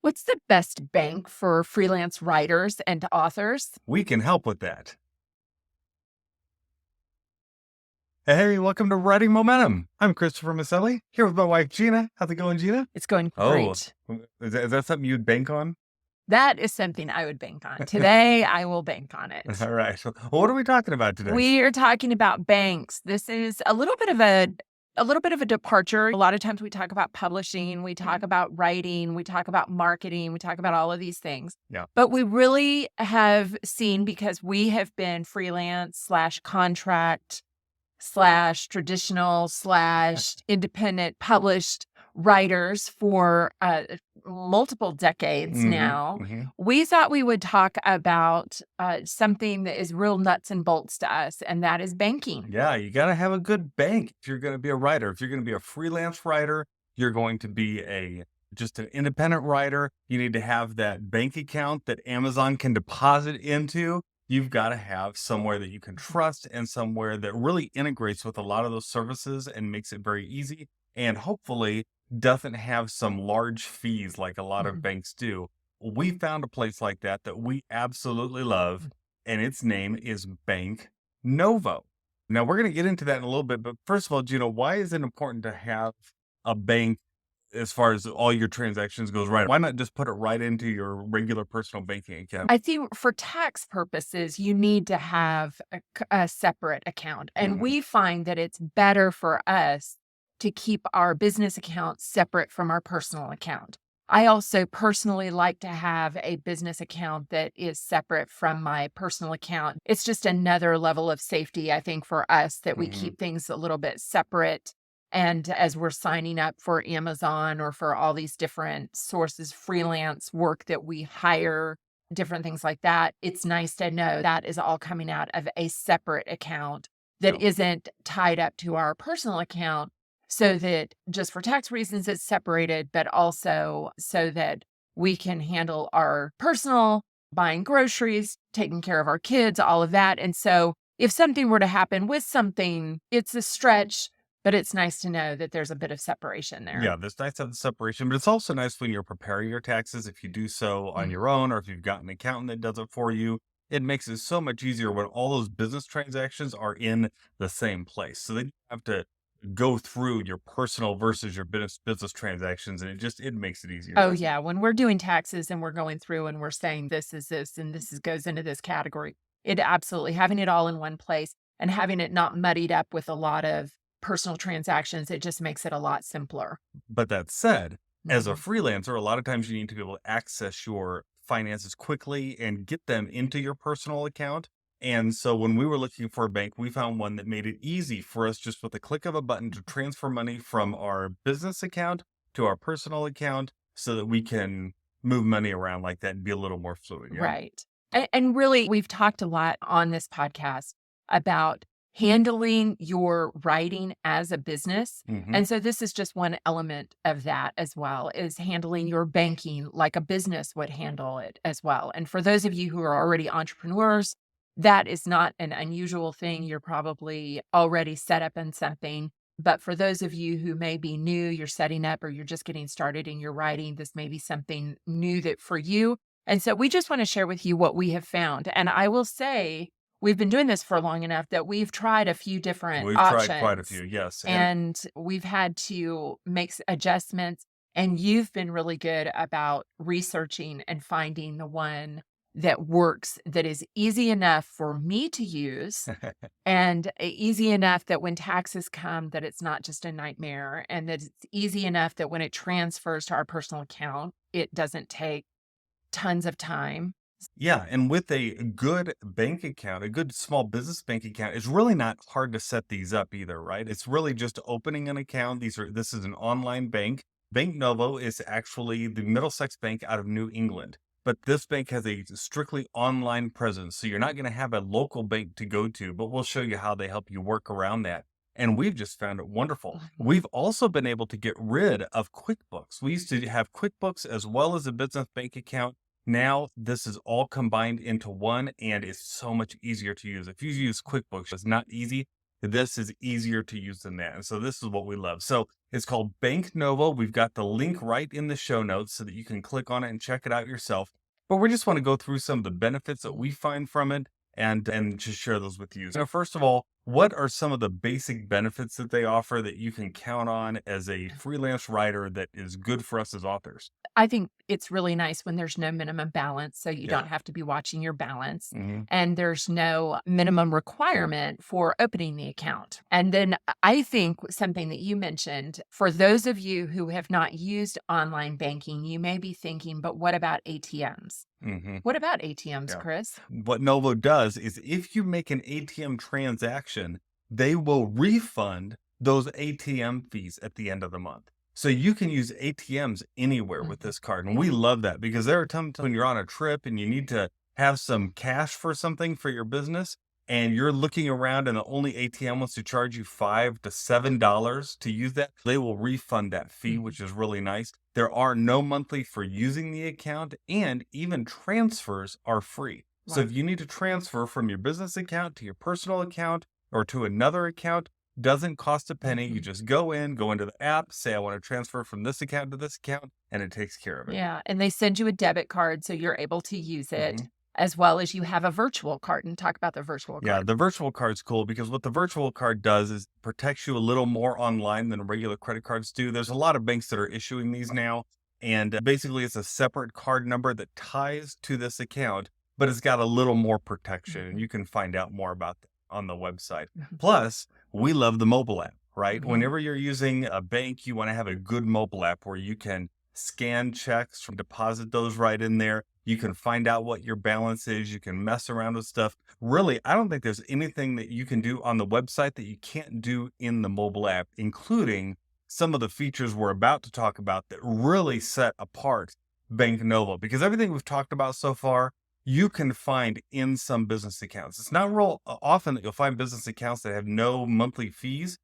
What's the best bank for freelance writers and authors? We can help with that. Hey, welcome to Writing Momentum. I'm Christopher Maselli, here with my wife, Gena. How's it going, Gena? It's going Oh, great. is that something you'd bank on? That is something I would bank on. Today, I will bank on it. All right. Well, what are we talking about today? We are talking about banks. This is a little bit of a departure. A lot of times we talk about publishing, we talk about writing, we talk about marketing, we talk about all of these things. Yeah. But we really have seen, because we have been freelance slash contract slash traditional slash independent published writers for multiple decades Mm-hmm. now, Mm-hmm. we thought we would talk about something that is real nuts and bolts to us, and that is banking. Yeah, you got to have a good bank if you're going to be a writer. If you're going to be a freelance writer, you're going to be just an independent writer. You need to have that bank account that Amazon can deposit into. You've got to have somewhere that you can trust and somewhere that really integrates with a lot of those services and makes it very easy, and hopefully doesn't have some large fees like a lot of Mhm. banks do. We found a place like that we absolutely love, and its name is Bank Novo. Now we're going to get into that in a little bit, but first of all, Gina, why is it important to have a bank as far as all your transactions goes? Right? Why not just put it right into your regular personal banking account? I think for tax purposes, you need to have a separate account. And Mhm. we find that it's better for us to keep our business account separate from our personal account. I also personally like to have a business account that is separate from my personal account. It's just another level of safety, I think, for us, that we Mhm. keep things a little bit separate. And as we're signing up for Amazon or for all these different sources, freelance work that we hire, different things like that, it's nice to know that is all coming out of a separate account that Yeah. isn't tied up to our personal account, so that just for tax reasons it's separated, but also so that we can handle our personal buying groceries, taking care of our kids, all of that. And so if something were to happen with something, it's a stretch, but it's nice to know that there's a bit of separation there. Yeah, there's nice to have the separation, but it's also nice when you're preparing your taxes. If you do so on Mhm. your own, or if you've got an accountant that does it for you, it makes it so much easier when all those business transactions are in the same place. So then you have to go through your personal versus your business transactions, and it makes it easier. Oh, yeah. When we're doing taxes and we're going through and we're saying this is this and goes into this category, it absolutely having it all in one place and having it not muddied up with a lot of personal transactions, it just makes it a lot simpler. But that said, as a Mhm. freelancer, a lot of times you need to be able to access your finances quickly and get them into your personal account. And so when we were looking for a bank, we found one that made it easy for us just with a click of a button to transfer money from our business account to our personal account so that we can move money around like that and be a little more fluid. Yeah. Right. And really, we've talked a lot on this podcast about handling your writing as a business. Hmm. And so this is just one element of that as well, is handling your banking like a business would handle it as well. And for those of you who are already entrepreneurs, that is not an unusual thing. You're probably already set up in something. But for those of you who may be new, you're setting up or you're just getting started in your writing, this may be something new that for you. And so we just want to share with you what we have found. And I will say, we've been doing this for long enough that we've tried a few different We've tried quite a options few. Yes. And and we've had to make adjustments. And you've been really good about researching and finding the one that works, that is easy enough for me to use and easy enough that when taxes come, that it's not just a nightmare, and that it's easy enough that when it transfers to our personal account, it doesn't take tons of time. yeah, and with a good bank account, a good small business bank account, it's really not hard to set these up either, right? It's really just opening an account. This is an online bank. Bank Novo is actually the Middlesex Bank out of New England. But this bank has a strictly online presence. So you're not going to have a local bank to go to, but we'll show you how they help you work around that. And we've just found it wonderful. Mhm. We've also been able to get rid of QuickBooks. We used to have QuickBooks as well as a business bank account. Now, this is all combined into one, and it's so much easier to use. If you use QuickBooks, it's not easy. this is easier to use than that. And so this is what we love. So it's called Bank Novo. We've got the link right in the show notes so that you can click on it and check it out yourself. But we just want to go through some of the benefits that we find from it and just share those with you. So first of all, what are some of the basic benefits that they offer that you can count on as a freelance writer that is good for us as authors? I think it's really nice when there's no minimum balance, so you Yeah. don't have to be watching your balance, Hmm. and there's no minimum requirement for opening the account. And then I think something that you mentioned, for those of you who have not used online banking, you may be thinking, but what about ATMs? Hmm. What about ATMs, Yeah. Chris? What Novo does is if you make an ATM transaction, they will refund those ATM fees at the end of the month. So you can use ATMs anywhere with Mhm. this card. And we love that because there are times when you're on a trip and you need to have some cash for something for your business and you're looking around and the only ATM wants to charge you $5 to $7 to use that. They will refund that fee, Mhm. which is really nice. There are no monthly for using the account, and even transfers are free. So Wow. if you need to transfer from your business account to your personal account or to another account, doesn't cost a penny. You Mhm. just go into the app, say, I want to transfer from this account to this account, and it takes care of it. Yeah, and they send you a debit card so you're able to use it, Mhm. as well as you have a virtual card, and talk about the virtual Yeah, card. the virtual card's cool because what the virtual card does is protects you a little more online than regular credit cards do. There's a lot of banks that are issuing these now, and basically it's a separate card number that ties to this account, but it's got a little more protection, and Mhm, you can find out more about that on the website. mhm, Plus, we love the mobile app, right? mhm. Whenever you're using a bank, you want to have a good mobile app where you can scan checks, deposit those right in there. You can find out what your balance is. You can mess around with stuff. Really, I don't think there's anything that you can do on the website that you can't do in the mobile app, including some of the features we're about to talk about that really set apart Bank Novo. Because everything we've talked about so far, you can find in some business accounts. It's not real often that you'll find business accounts that have no monthly fees,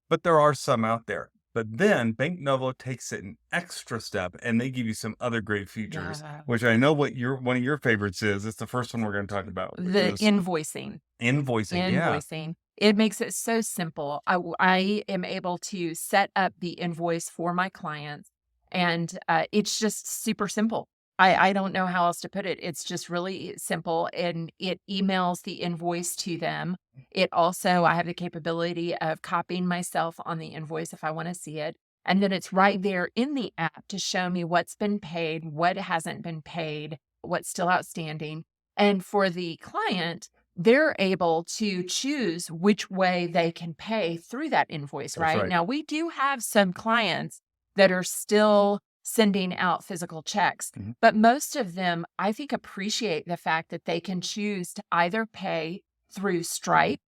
but there are some out there. But then Bank Novo takes it an extra step and they give you some other great features, Yeah. which I know what your one of your favorites is. It's the first one we're going to talk about, which The is invoicing. invoicing. Yeah. Invoicing. It makes it so simple. I am able to set up the invoice for my clients, and, it's just super simple. I don't know how else to put it. It's just really simple, and it emails the invoice to them. It also I have the capability of copying myself on the invoice if I wanna see it, and then it's right there in the app to show me what's been paid, what hasn't been paid, what's still outstanding, and for the client, they're able to choose which way they can pay through that invoice, That's right? right. Now, we do have some clients that are still sending out physical checks, Mhm. but most of them, I think, appreciate the fact that they can choose to either pay through Stripe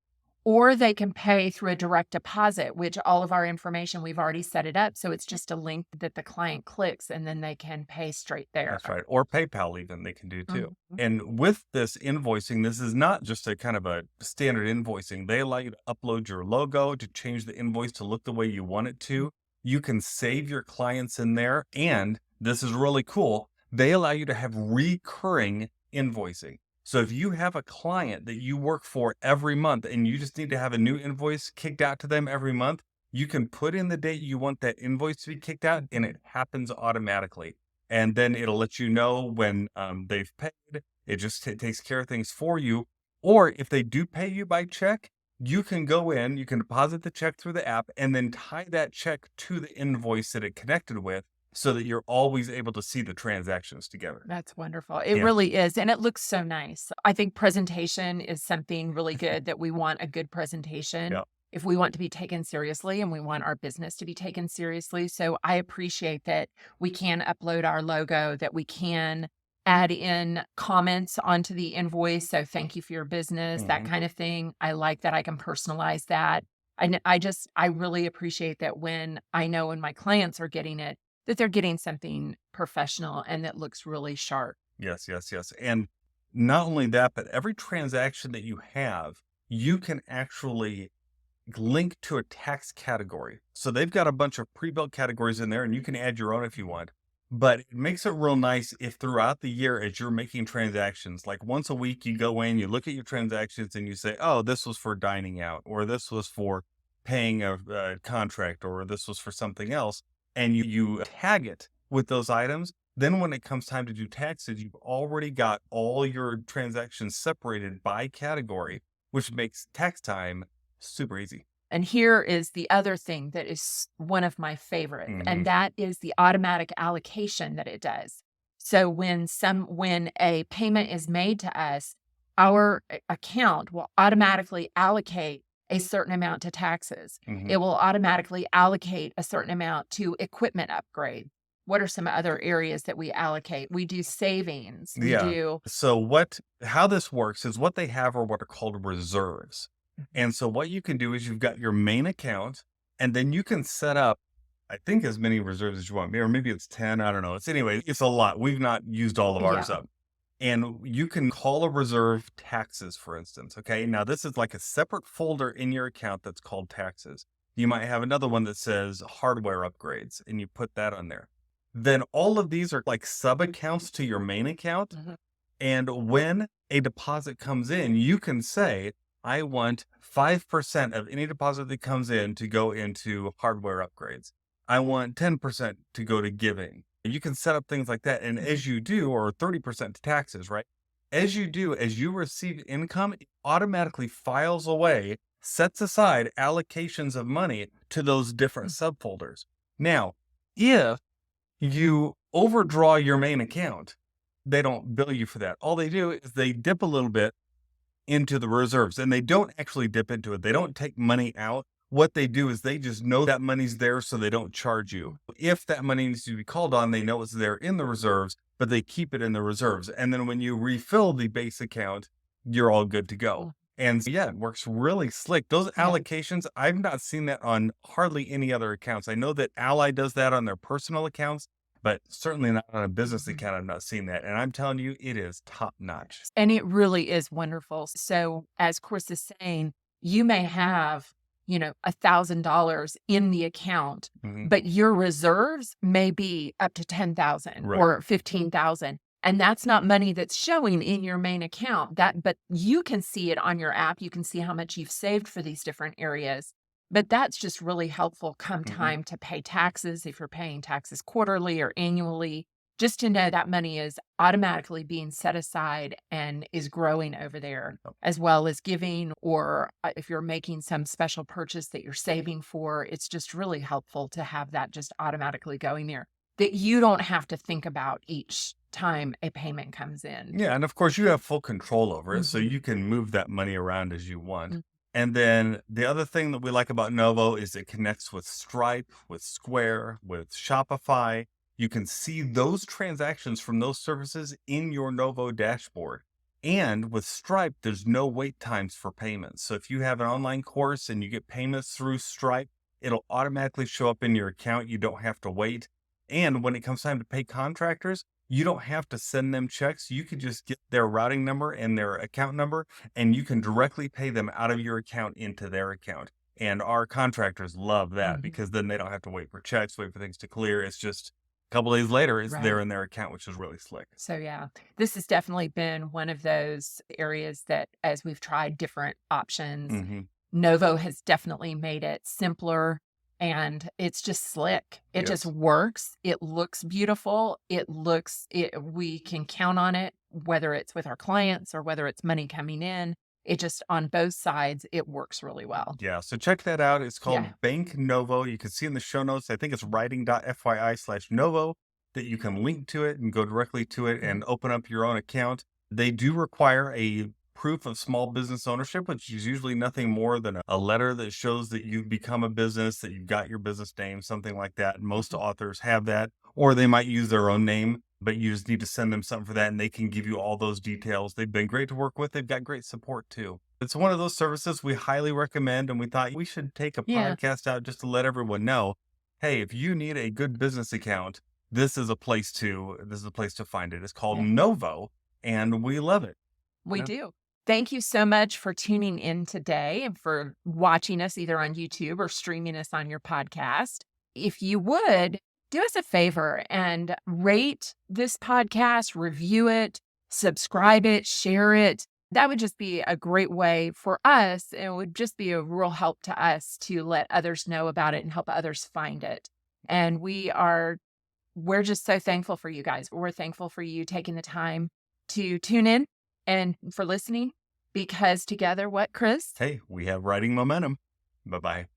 or they can pay through a direct deposit, which all of our information, we've already set it up. So it's just a link that the client clicks and then they can pay straight there. That's right. Or PayPal even they can do too. Mhm. And with this invoicing, this is not just a kind of a standard invoicing. They allow you to upload your logo to change the invoice to look the way you want it to. You can save your clients in there. And this is really cool. They allow you to have recurring invoicing. So if you have a client that you work for every month and you just need to have a new invoice kicked out to them every month, you can put in the date you want that invoice to be kicked out and it happens automatically, and then it'll let you know when they've paid. It just takes care of things for you. Or if they do pay you by check, you can go in, you can deposit the check through the app, and then tie that check to the invoice that it connected with, so that you're always able to see the transactions together. That's wonderful. It Yeah, really is, and it looks so nice. I think presentation is something really good that we want a good presentation yeah. if we want to be taken seriously and we want our business to be taken seriously. So I appreciate that we can upload our logo, that we can add in comments onto the invoice. So thank you for your business, that Hmm. kind of thing. I like that I can personalize that. I really appreciate that when I know when my clients are getting it, that they're getting something professional and that looks really sharp. Yes, yes, yes. And not only that, but every transaction that you have, you can actually link to a tax category. So they've got a bunch of pre-built categories in there and you can add your own if you want. But it makes it real nice if throughout the year, as you're making transactions, like once a week, you go in, you look at your transactions and you say, oh, this was for dining out, or this was for paying a contract, or this was for something else. And you tag it with those items. Then when it comes time to do taxes, you've already got all your transactions separated by category, which makes tax time super easy. And here is the other thing that is one of my favorites, and Hmm. that is the automatic allocation that it does. So when a payment is made to us, our account will automatically allocate a certain amount to taxes. Hmm. It will automatically allocate a certain amount to equipment upgrade. What are some other areas that we allocate? We do savings. We Yeah. do So how this works is what they have are what are called reserves. And so what you can do is you've got your main account and then you can set up, I think, as many reserves as you want, or maybe it's 10. I don't know. It's a lot. We've not used all of ours yeah. up. And you can call a reserve taxes, for instance. Okay. Now this is like a separate folder in your account that's called taxes. You might have another one that says hardware upgrades and you put that on there. Then all of these are like sub accounts to your main account. Mhm. And when a deposit comes in, you can say, I want 5% of any deposit that comes in to go into hardware upgrades. I want 10% to go to giving. You can set up things like that. And as you do, or 30% to taxes, right? As you do, as you receive income, it automatically files away, sets aside allocations of money to those different subfolders. Now, if you overdraw your main account, they don't bill you for that. All they do is they dip a little bit into the reserves and they don't actually dip into it. They don't take money out. What they do is they just know that money's there so they don't charge you. If that money needs to be called on, they know it's there in the reserves, but they keep it in the reserves. And then when you refill the base account, you're all good to go. And yeah, it works really slick. Those Yeah. allocations, I've not seen that on hardly any other accounts. I know that Ally does that on their personal accounts, but certainly not on a business Mhm. account. I've not seen that. And I'm telling you, it is top notch. And it really is wonderful. So, as Chris is saying, you may have, $1,000 in the account, Mhm. but your reserves may be up to 10,000 Right. or 15,000. And that's not money that's showing in your main account. But you can see it on your app. You can see how much you've saved for these different areas. But that's just really helpful come Mhm. time to pay taxes, if you're paying taxes quarterly or annually, just to know that money is automatically being set aside and is growing over there, as well as giving, or if you're making some special purchase that you're saving for, it's just really helpful to have that just automatically going there that you don't have to think about each time a payment comes in. Yeah, and of course you have full control over it, so Mhm. you can move that money around as you want. Mm. And then the other thing that we like about Novo is it connects with Stripe, with Square, with Shopify. You can see those transactions from those services in your Novo dashboard. And with Stripe, there's no wait times for payments. So if you have an online course and you get payments through Stripe, it'll automatically show up in your account. You don't have to wait. And when it comes time to pay contractors, you don't have to send them checks. You can just get their routing number and their account number, and you can directly pay them out of your account into their account. And our contractors love that Mhm. because then they don't have to wait for checks, wait for things to clear. It's just a couple days later, it's there Right. in their account, which is really slick. So, yeah, this has definitely been one of those areas that as we've tried different options, Hmm. Novo has definitely made it simpler and it's just slick. It just Yes. works. It looks beautiful. We can count on it, whether it's with our clients or whether it's money coming in. It just on both sides, it works really well. Yeah. So check that out. It's Yeah. called Bank Novo. You can see in the show notes, I think it's writing.fyi/Novo that you can link to it and go directly to it Mhm. and open up your own account. They do require a proof of small business ownership, which is usually nothing more than a letter that shows that you've become a business, that you've got your business name, something like that. Most Mhm. authors have that, or they might use their own name, but you just need to send them something for that and they can give you all those details. They've been great to work with. They've got great support too. It's one of those services we highly recommend, and we thought we should take a Yeah. podcast out just to let everyone know, hey, if you need a good business account, this is a place to find it. It's called Yeah. Novo, and we love it. We Yeah. do. Thank you so much for tuning in today and for watching us either on YouTube or streaming us on your podcast. If you would do us a favor and rate this podcast, review it, subscribe it, share it. That would just be a great way for us. It would just be a real help to us to let others know about it and help others find it. And we're just so thankful for you guys. We're thankful for you taking the time to tune in and for listening because together, what, Chris? Hey, we have writing momentum. Bye bye.